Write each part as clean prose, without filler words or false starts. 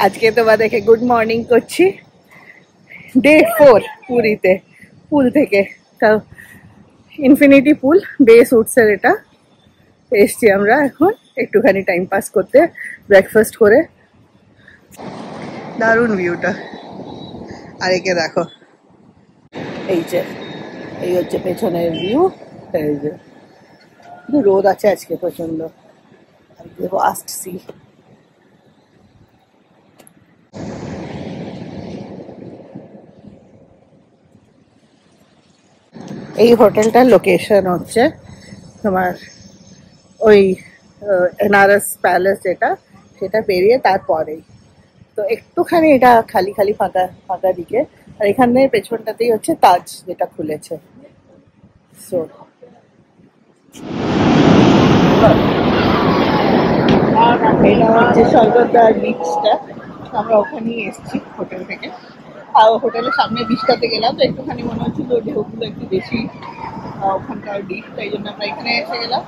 আজকে তোমাদেরকে good morning করছি। ডে 4 পুরীতে, পুল থেকে ইনফিনিটি পুল বেস উঠসের এটা এসছি আমরা এখন একটুখানি টাইম পাস করতে, ব্রেকফাস্ট করে। দারুণ ভিউটা। আর একে দেখো, এই যে এই হচ্ছে পেছনের ভিউ। এই যে রোদ আছে আজকে প্রচন্ড, ভাস্ট সি। এই হোটেলটার লোকেশন হচ্ছে তোমার ওই এনআরএস প্যালেস যেটা, সেটা পেরিয়ে তারপরেই। তো একটুখানি এটা খালি খালি ফাঁকা ফাঁকা দিকে, আর এখানে পেছনটাতেই হচ্ছে তাজ যেটা খুলেছে। সো এটা হচ্ছে স্বর্গদ্বার বিচটা, আমরা ওখানেই এসেছি হোটেল থেকে। আর হোটেলের সামনে বিচটাতে গেলাম তো একটুখানি মনে হচ্ছিল ঢেউগুলো একটু বেশি ওখানকার ডিপ, তাই জন্য আমরা এখানে এসে গেলাম।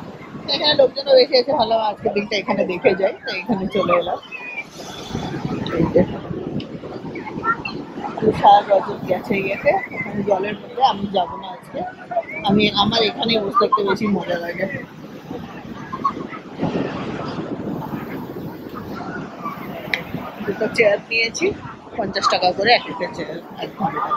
এখানে লোকজনও বেশি আছে, ভালো আজকের দিনটা এখানে দেখে যাই, তো এখানে চলে এলাম। তুষার রজত গেছে ওখানে জলের মধ্যে, আমি যাবো না আজকে। আমার এখানে বসে থাকতে বেশি মজা লাগে। দুটো চেয়ার নিয়েছি, 50 টাকা করে এক একটা চেয়ার, 1 ঘন্টা।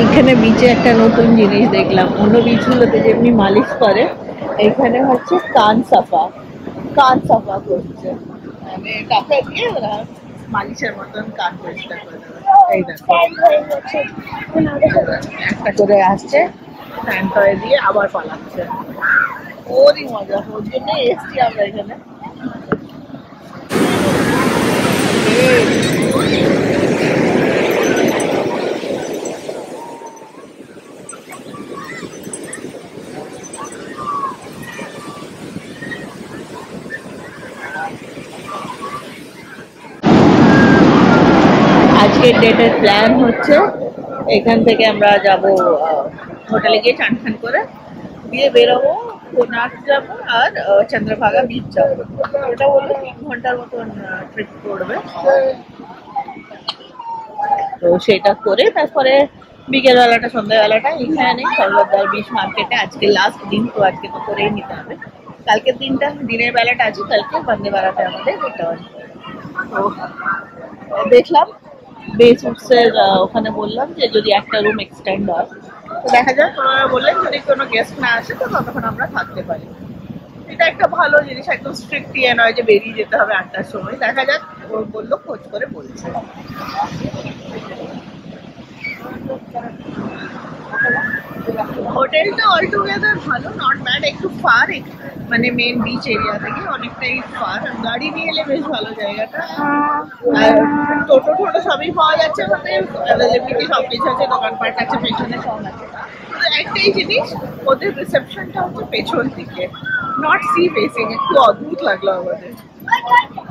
এখানে বিচে একটা নতুন জিনিস দেখলাম, অন্য বিচগুলোতে যেমনি মালিশ করে, এখানে হচ্ছে কান সাফা করছে, মানে টাকা দিয়ে ওরা মালিশের মতন কান পরিষ্কার করে দেবে। এই দেখো একটা করে আসছে, ফ্যান টয় দিয়ে আবার পালাচ্ছে। ওরই মজা, ওর জন্য এসছি আমরা এখানে। আজকের ডেটের প্ল্যান হচ্ছে এখান থেকে আমরা যাব হোটেলে গিয়ে চান টান করে দিয়ে বেরোবো, কোনার্ক যাবো আর চন্দ্রভাগা বিচ যাবো। ওটা বললো 3 ঘন্টার মতন ট্রিপ করবে, তো সেটা করে তারপরে বিকেলবেলাটা সন্ধ্যাবেলাটা এখানে স্বর্গদ্বার বিচ মার্কেটে। আজকে লাস্ট দিন, তো আজকে তো করেই নিতে হবে। কালকের দিনটা দিনের বেলাটা আছে, কালকে বন্দে ভারতে আমাদের রিটার্ন। তো দেখলাম বেস উঠসের ওখানে বললাম যে যদি একটা রুম এক্সটেন্ড হয় তো দেখা যাক। ওনারা বললেন যদি কোনো গেস্ট না আসে তো ততক্ষণ আমরা থাকতে পারি। এটা একটা ভালো জিনিস, একদম স্ট্রিক্ট ইয়ে নয় যে বেরিয়ে যেতে হবে 8টার সময়। দেখা যাক, ও বললো খোঁজ করে বলছে। হোটেলটা অল টুগেদার ভালো, নট ব্যাড। একটু ফার, মানে মেন বিচ এরিয়া থেকে অনেকটাই ফার। গাড়ি নিয়ে এলে বেশ ভালো জায়গাটা। আর টোটো টোটো সবই পাওয়া যাচ্ছে, মানে অ্যাভেলেবিলিটি সব কিছু আছে, দোকানপাট আছে, পেছনে সব আছে। একটাই জিনিস, ওদের রিসেপশনটা হচ্ছে পেছন দিকে, নট সি ফেসিং। একটু অদ্ভুত লাগলো আমাদের।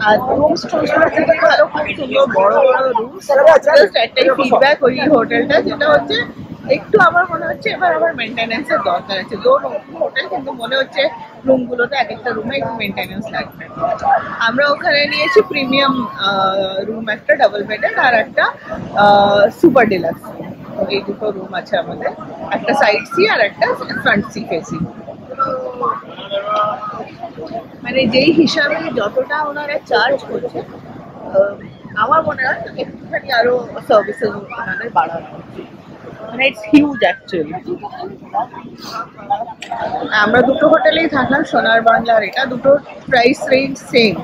আর রুমস টুমসগুলো খুবই ভালো, খুব সুন্দর বড় বড় রুমস। জাস্ট একটাই ফিডব্যাক ওই হোটেলটা, যেটা হচ্ছে একটু আমার মনে হচ্ছে এবার আবার মেনটেন্যান্সের দরকার আছে। হোটেল কিন্তু মনে হচ্ছে রুমগুলোতে এক একটা রুমে একটু মেনটেন্যান্স লাগবে। আমরা ওখানে নিয়েছি প্রিমিয়াম রুম, একটা ডাবল বেডের আর একটা সুপার ডিলাক্স। এই দুটো রুম আছে আমাদের, একটা সাইড সি আর একটা ফ্রন্ট সি ফেসিং। মানে যেই হিসাবে যতটা ওনারা চার্জ করছে, আমার মনে হয় একটুখানি আরো সার্ভিসেস ওনাদের বাড়ানো উচিত। মানে ইটস হিউজ অ্যাকচুয়ালি। আমরা দুটো হোটেলেই থাকলাম, সোনার বাংলা আর এটা, দুটো প্রাইস রেঞ্জ সেম,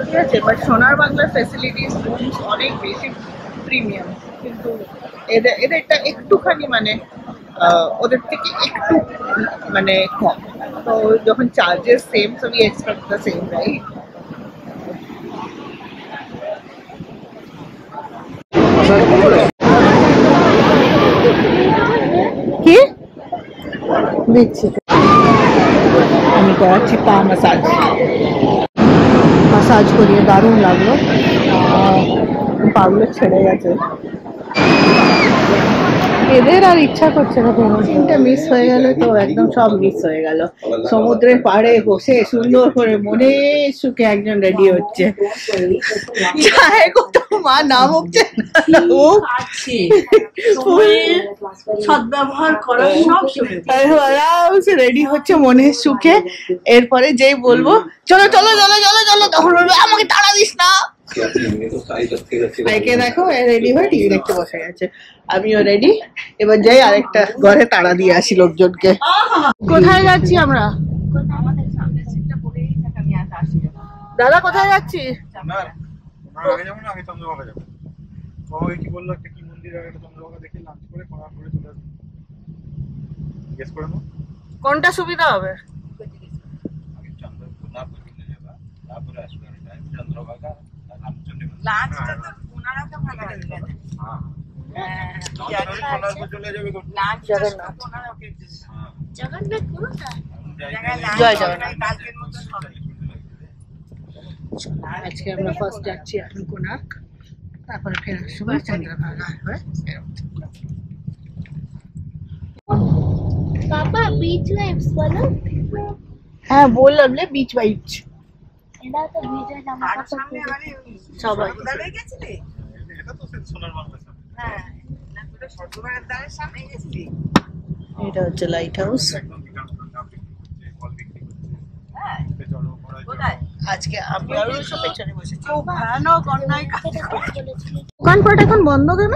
ঠিক আছে। বাট সোনার বাংলার ফ্যাসিলিটিস রুমস অনেক বেশি প্রিমিয়াম, কিন্তু এদেরটা একটুখানি মানে ওদের থেকে একটু মানে কম। তো যখন charges same, so we expect the same, right? কি দিচ্ছি? আমি করাচ্ছি পা মাসাজ করিয়ে, দারুণ লাগলো। পাগুলো ছেড়ে গেছে। এদের আর ইচ্ছা করছে না, সিনটা মিস হয়ে গেল তো একদম সব মিস হয়ে গেল। সমুদ্রের পাড়ে বসে সুন্দর করে মনে সুখে একজন রেডি হচ্ছে, চায় কোথাও মা নাম উঠছে সদ্ব্যবহার করার সব রেডি হচ্ছে মনের সুখে। এরপরে যেই বলবো চলো চলো চলো চলো চলো, তখন বলবে আমাকে তাড়া দিস না। দেখো রেডি হয়ে টিভি দেখতে বসে গেছে, আমিও রেডি। এবার যাই আরেকটা ঘরে তাড়া দিয়ে আসি লোকজনকে। কোথায় যাচ্ছি আমরা? দাদা কোথায় যাচ্ছি? কোনটা সুবিধা হবে? আজকে আমরা ফার্স্ট যাচ্ছি এখন কোনার্ক, তারপরে ফেরার সময় চন্দ্রভাগা হয়ে पापा बीच वाइब्स बोलो। হ্যাঁ বললাম লে বিচ ভাইবস। এটা তো ভিজে জামা কাপড় সবাই এটা তো সোনার বাংলা। হ্যাঁ না পুরো সরকারের দ্বারের সামনে গেছি। এটা হচ্ছে লাইট হাউস। আজকে আমি আর ওসব পেছনে বসেছি। ও ভয়ানক অন্যায় কাজ করেছে। দোকানপাট এখন বন্ধ কেন?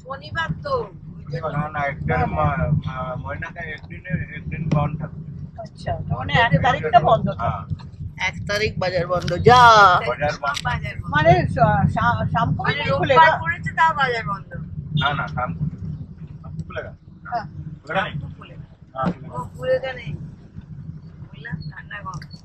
শনিবার তো একদিন বন্ধ থাকবে। আচ্ছা মানে 1 তারিখটা বন্ধ থাকে। 1 তারিখ বাজার বন্ধ। যা মানে শাম করে খুলেগা পড়েছে তা বাজার বন্ধ। না না শাম খুলেগা। হ্যাঁ খুলেগা। হ্যাঁ খুলেগা নেই বুঝলা ঠান্ডা গরম।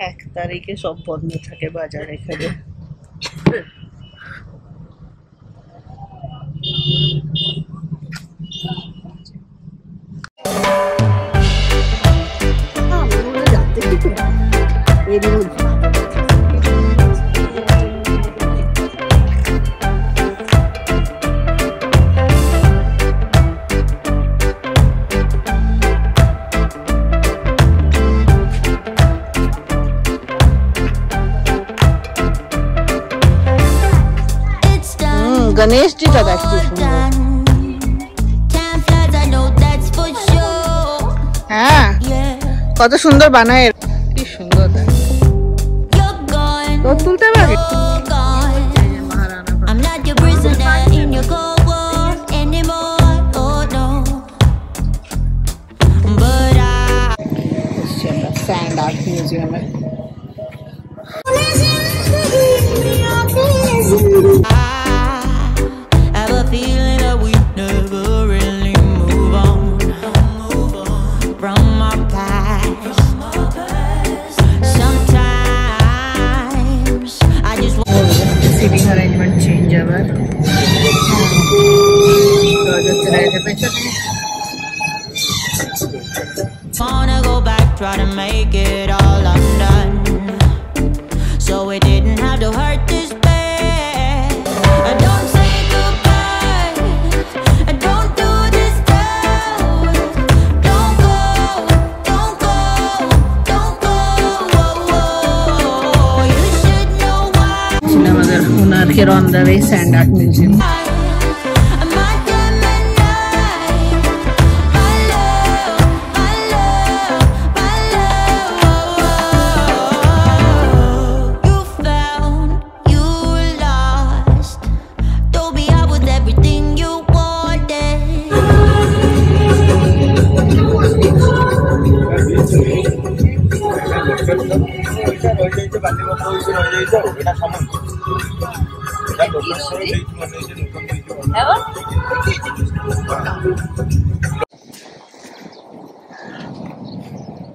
এক তারিখে সব বন্ধ থাকে বাজার এখানে। गणेश जी का देखती हाँ कत सुंदर बनाए की सुंदर तो तुलते पारे सैंड आर्ट म्यूजियम में feeling that we never really move on from our past. Sometimes I just want seating arrangement change ever. wanna go back, try to make it all undone, so it didn't have to hurt this bad. I don't say here on the way Sand Art Museum.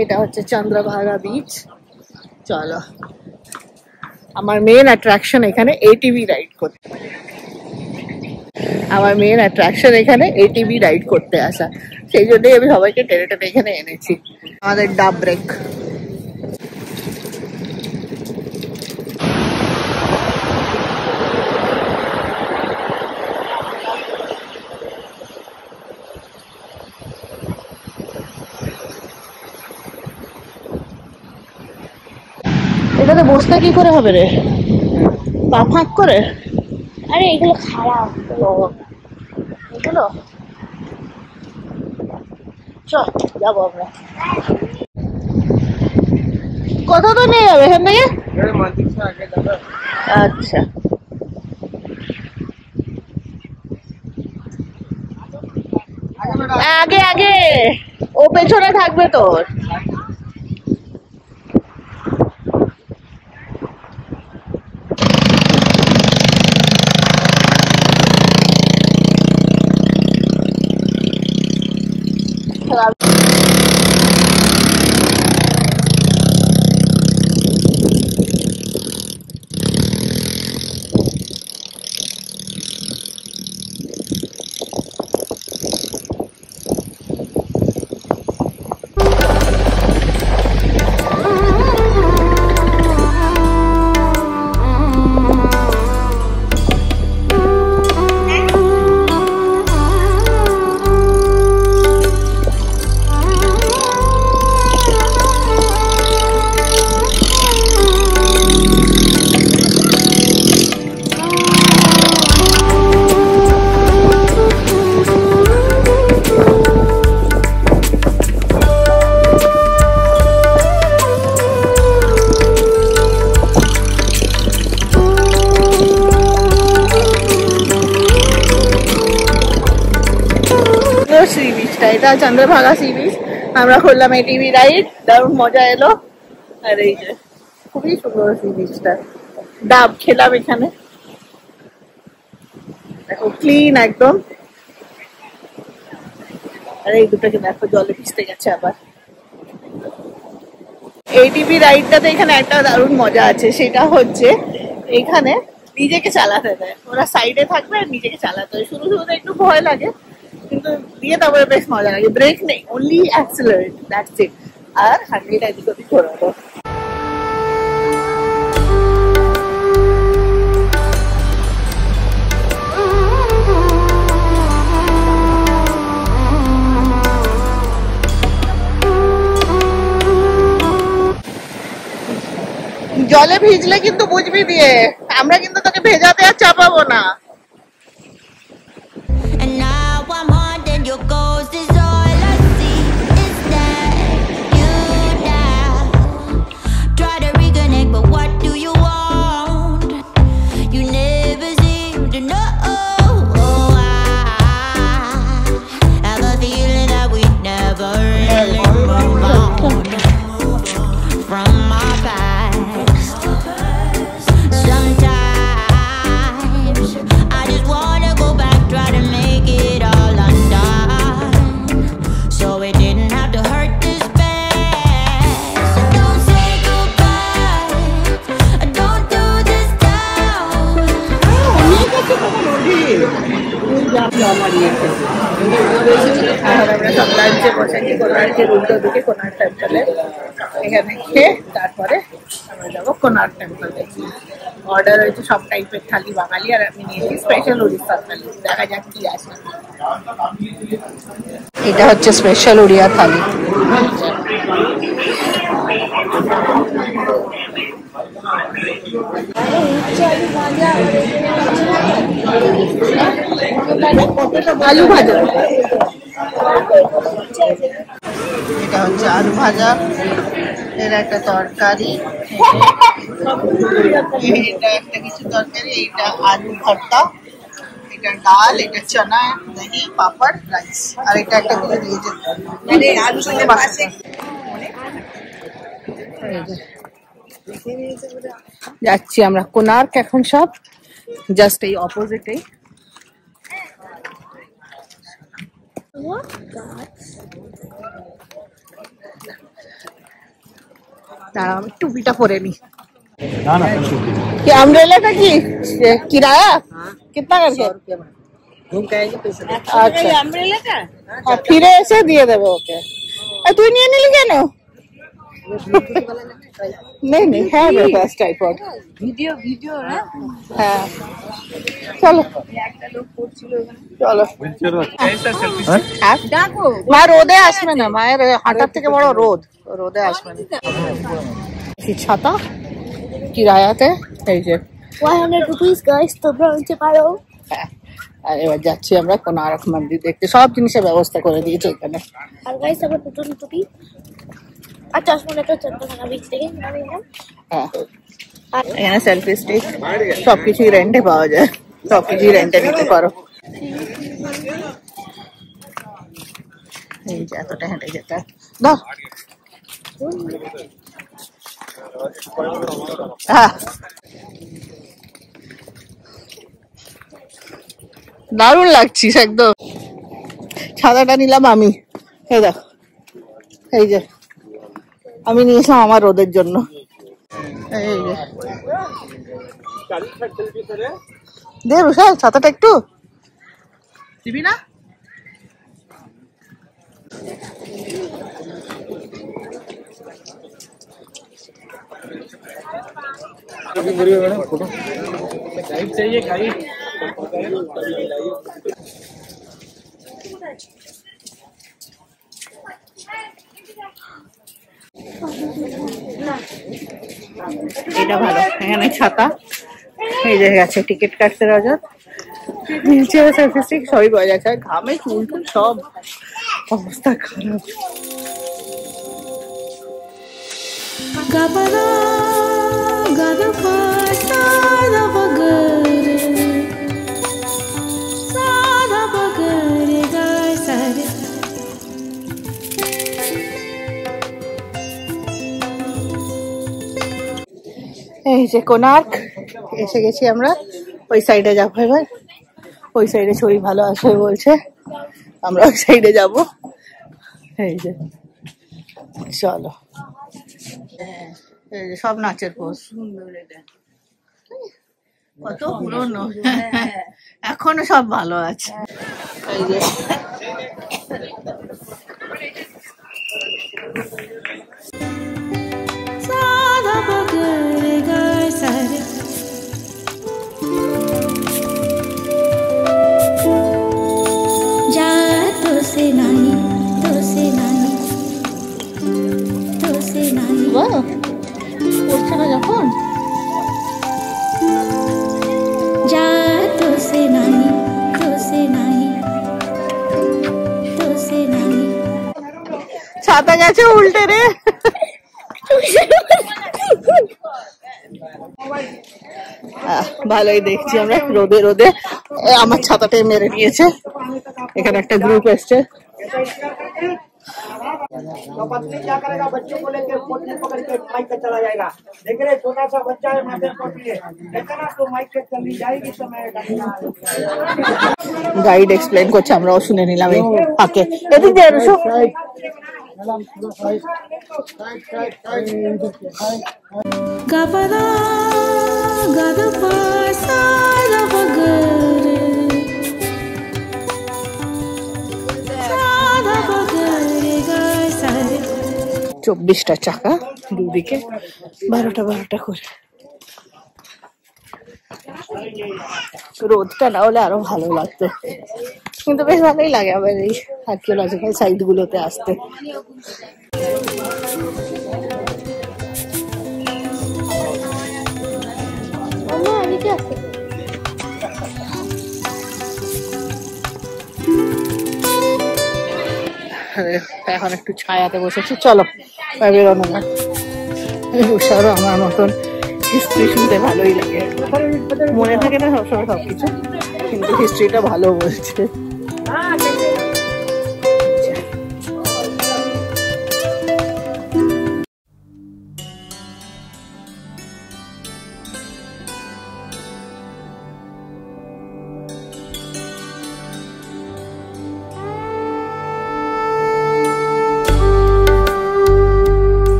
এটা হচ্ছে Chandrabhaga beach. চলো, আমার main attraction এখানে ATV ride করতে। আমার main attraction এখানে ATV ride করতে আসা, সেই জন্যই আমি সবাইকে টেনে টেনে এখানে এনেছি। আমাদের ডাব ব্রেক। এটাতে বসতে কি করে হবে রে? পা ফাঁক করে? আরে এগুলো খারাপ এগুলো যাবো আমরা। কত তো নিয়ে যাবে এখান থেকে? আচ্ছা, আগে আগে ও পেছনে থাকবে তোর। সি বিচটা, এটা চন্দ্রভাগা সি বিচ। আমরা করলাম এটিভি রাইড, দারুণ মজা এলো। আর এই যে খুবই সুন্দর সি বিচটা, ডাব খেলাম এখানে, দেখো ক্লিন একদম। আর এই দুটোকে দেখো জলে ভিজতে গেছে আবার। এটিভি রাইডটাতে এখানে একটা দারুণ মজা আছে, সেটা হচ্ছে এখানে নিজেকে চালাতে দেয়, ওরা সাইডে থাকবে আর নিজেকে চালাতে হয়। শুরু শুরুতে একটু ভয় লাগে, কিন্তু দিয়ে তারপরে বেশ মজা লাগে। ব্রেক নেই, অনলি অ্যাক্সিলারেট, দ্যাটস ইট। আর হান্ড্রেড এদিক ওদিক ঘোরাবো। জলে ভিজলে কিন্তু বুঝবি দিয়ে, আমরা কিন্তু তোকে ভেজাতে আর চাপাবো না। And now I'm haunted, your ghost is all I see. Is that you now? Try to reconnect, but what do you want? You never seem to know. I have a feeling that we never really move on from our past. Sometimes I just wanna go back, try to make it all undone, so it didn't have to hurt this bad. So don't say goodbye, don't do this now. আর আমরা সব লাঞ্চে বসেছি কোনার্কের উল্টো দিকে, কোনার্ক টেম্পলে। এখানে খেয়ে তারপরে আমরা যাবো কোনার্ক টেম্পলে। অর্ডার হয়েছে সব টাইপের থালি বাঙালি, আর আমি নিয়েছি স্পেশাল উড়িষ্যার থালি। দেখা যাক কি আছে। এটা হচ্ছে স্পেশাল উড়িয়া থালি। আলু ভাজা, এটা হচ্ছে আলু ভাজা, এর একটা তরকারি, এটা একটা কিছু তরকারি, এটা আলু ভর্তা, এটা ডাল, এটা চানা, দহি, পাপড়, রাইস, আর এটা একটা কিছু দিয়েছে যাচ্ছি আমরা কোনার্ক এখন সব। জাস্ট এই অপোজিটে। What gods? দাঁড়াও আমি টুপিটা পরে নি। ना ना कि अम्ब्रेला का की किराया कितना करके? घूम के आएंगे पैसे अच्छा अम्ब्रेला का हाँ, फिर ऐसे दिए देवे ओके। तू नहीं नहीं क्या ना? नहीं नहीं है मेरे पास ट्राइपॉड। वीडियो वीडियो ना हाँ चलो চলো ডাকো মা রোদে আসবে না, মায়ের হাঁটার থেকে বড় রোদ, রোদে আসবে না। ছাতা কিরায়াতে এই যে 100 rupees guys, তোমরা নিতে পারো। হ্যাঁ, আর এবার যাচ্ছি আমরা কোনারক মন্দির দেখতে। সব জিনিসের ব্যবস্থা করে দিয়েছে এখানে। আর গাইস আমরা দুটো টুপি আর চশমাটা তো চন্দ্রকোনা বিচ থেকে আমি নিলাম। হ্যাঁ এখানে সেলফি স্টিক সবকিছুই রেন্টে পাওয়া যায়, সবকিছুই রেন্টে নিতে পারো। এই যে এতটা হেঁটে যেতে দাও। হ্যাঁ দারুণ লাগছিস একদম। ছাতাটা নিলাম আমি, এই দেখো এই যে আমি নিয়েছিলাম আমার রোদের জন্য। এই যে দে রুশাল ছাতাটা একটু দিবি না? मैडम फोटो गाइड चाहिए गाइड এটা ভালো, এখানে ছাতা এই যে গেছে টিকিট কাটতে রজত, নিচে সেলফি স্টিক সবই পাওয়া যাচ্ছে। ঘামে চুল টুল সব অবস্থা খারাপ। এই যে কোনার্ক এসে গেছি আমরা, ওই সাইডে যাবো এবার। ওই সাইডে ছবি ভালো আসবে বলছে, আমরা ওই সাইডে যাব। এই যে চলো, এই যে সব নাচের পোজ, কত পুরনো এখনো সব ভালো আছে। এই যে পড়ছে না যখন ছাতা গেছে উল্টে রে। ভালোই দেখছি আমরা রোদে রোদে। আমার ছাতাটাই মেরে নিয়েছে। এখানে একটা গ্রুপ এসছে। तो पत्नी क्या करेगा, बच्चों को लेकर पोटली पकड़ के माइक पे चला जाएगा। देख रहे छोटा सा बच्चा है, माथे पोटली है, देखा ना, तो माइक पे चली जाएगी तो मैं গাইড এক্সপ্লেন করছে, আমরাও শুনে নিলাম এই ফাঁকে। এদিক দিয়ে এসো। চব্বিশটা চাকা দুদিকে, 12টা করে। রোদটা না হলে আরো ভালো লাগতো, কিন্তু বেশ ভালোই লাগে আবার এই আর্কিওলজিক্যাল সাইট গুলোতে আসতে। এখন একটু ছায়াতে বসেছি, চলো বেরোনো না। উষারও আমার মতন হিস্ট্রি শুনতে ভালোই লাগে, মনে থাকে না সবসময় সবকিছু, কিন্তু হিস্ট্রিটা ভালো বলছে।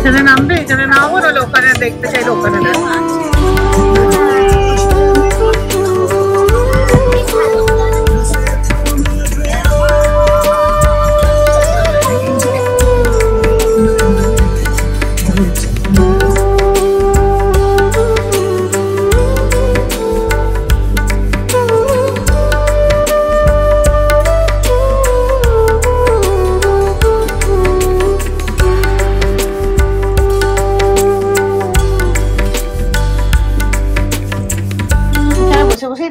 এখানে নামবে, এখানে নামবো, নাহলে ওখানে দেখতে চাইলে ওখানে নামবো।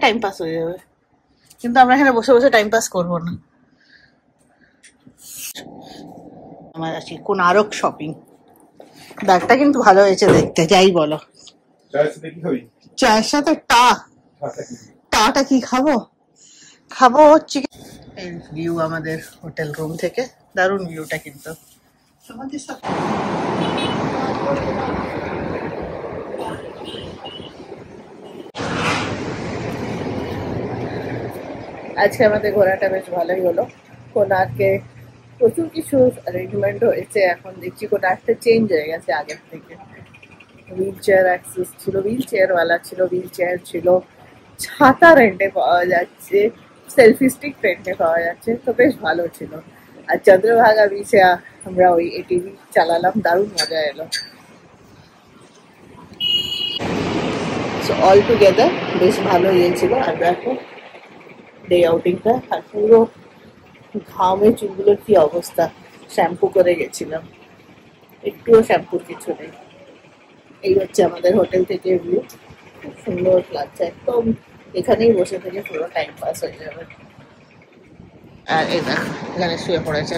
টাইম পাস হয়ে যাবে, কিন্তু আমরা এখানে বসে বসে টাইম পাস করবো না। আমার আছি কোনারক শপিং। ব্যাগটা কিন্তু ভালো হয়েছে দেখতে, যাই বলো। চায়ের সাথে টাটা কি খাবো? খাবো হচ্ছে এই ভিউ আমাদের হোটেল রুম থেকে, দারুণ ভিউটা কিন্তু। আজকে আমাদের ঘোরাটা বেশ ভালোই হলো। কোনার্কে প্রচুর কিছু অ্যারেঞ্জমেন্ট হয়েছে, এখন দেখছি কোনার্কটা চেঞ্জ হয়ে গেছে আগের থেকে। হুইল চেয়ার অ্যাক্সেস ছিল, হুইল চেয়ারওয়ালা ছিল, হুইল চেয়ার ছিল, ছাতা রেন্টে পাওয়া যাচ্ছে, সেলফি স্টিক রেন্টে পাওয়া যাচ্ছে, তো বেশ ভালো ছিল। আর চন্দ্রভাগা বিচে আমরা ওই এটিভি চালালাম, দারুণ মজা এলো। সো অল টুগেদার বেশ ভালো ছিল। আর দেখো ডে আউটিংটা, আর পুরো ঘামে চুলগুলোর কি অবস্থা, শ্যাম্পু করে গেছিলাম, একটুও শ্যাম্পুর কিছু নেই। এই হচ্ছে আমাদের হোটেল থেকে ভিউ, খুব সুন্দর লাগছে একদম। এখানেই বসে থেকে পুরো টাইম পাস হয়ে যাবে। আর এই দেখো এখানে শুয়ে পড়েছে।